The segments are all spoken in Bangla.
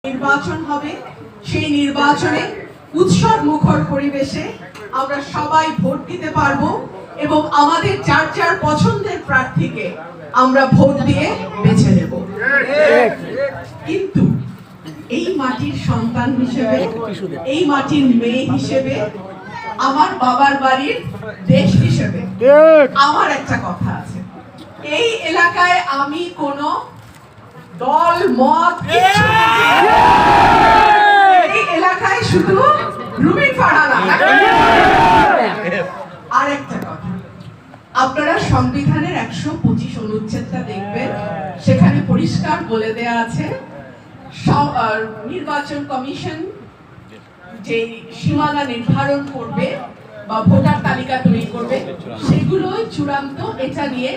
নির্বাচন হবে, সেই নির্বাচনে উৎসব মুখর পরিবেশে আমরা সবাই ভোট দিতে পারবো এবং আমাদের যার যার পছন্দের প্রার্থীকে আমরা ভোট দিয়ে বেছে নেব। কিন্তু এই মাটির সন্তান হিসেবে, এই মাটির মেয়ে হিসেবে, আমার বাবার বাড়ির দেশ হিসেবে আমার একটা কথা আছে। এই এলাকায় আমি কোনো দল মত এই এলাকায় শুধু রুমিন ফারহানা। আর একটা কথা, আপনারা সংবিধানের 125 অনুচ্ছেদটা দেখবেন, সেখানে পরিষ্কার বলে দেয়া আছে নির্বাচন কমিশন যে সীমানা নির্ধারণ করবে বা ভোটার তালিকা তৈরি করবে সেগুলোই চূড়ান্ত। এটা নিয়ে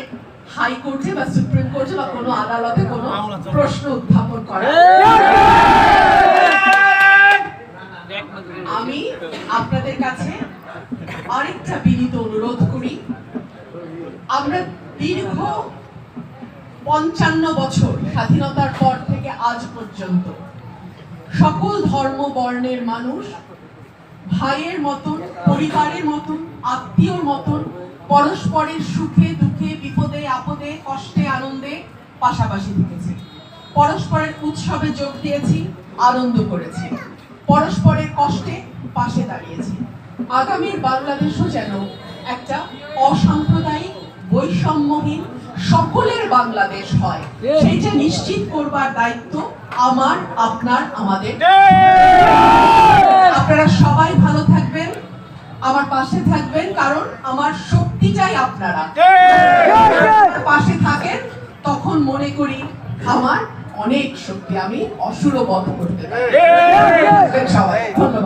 হাইকোর্টে বা সুপ্রিম কোর্টে বা কোনো আদালতে কোনো প্রশ্ন উত্থাপন করা। আমি আপনাদের কাছে আরেকটা বিনীত অনুরোধ করি, আমরা দীর্ঘ 55 বছর স্বাধীনতার পর থেকে আজ পর্যন্ত সকল ধর্ম বর্ণের মানুষ ভাইয়ের মতন, পরিবারের মতন, আত্মীয়র মতন পরস্পরের সুখে দুঃখে, বিপদে আপদে, কষ্টে আনন্দে পাশাপাশি থেকেছি। পরস্পরের উৎসবে যোগ দিয়েছি, আনন্দ করেছি, পরস্পরের কষ্টে পাশে দাঁড়িয়েছি। আগামীর বাংলাদেশও যেন একটা অসাম্প্রদায়িক, বৈষম্যহীন, সকলের বাংলাদেশ হয়, সেটা নিশ্চিত করবার দায়িত্ব আমার, আপনার, আমাদের। আপনারা সবাই ভালো থাকবেন, আমার পাশে থাকবেন, কারণ আমার শক্তি চাই আপনারা পাশে থাকেন। তখন মনে করি আমার অনেক শক্তি, আমি অসুর বধ করতে পারি।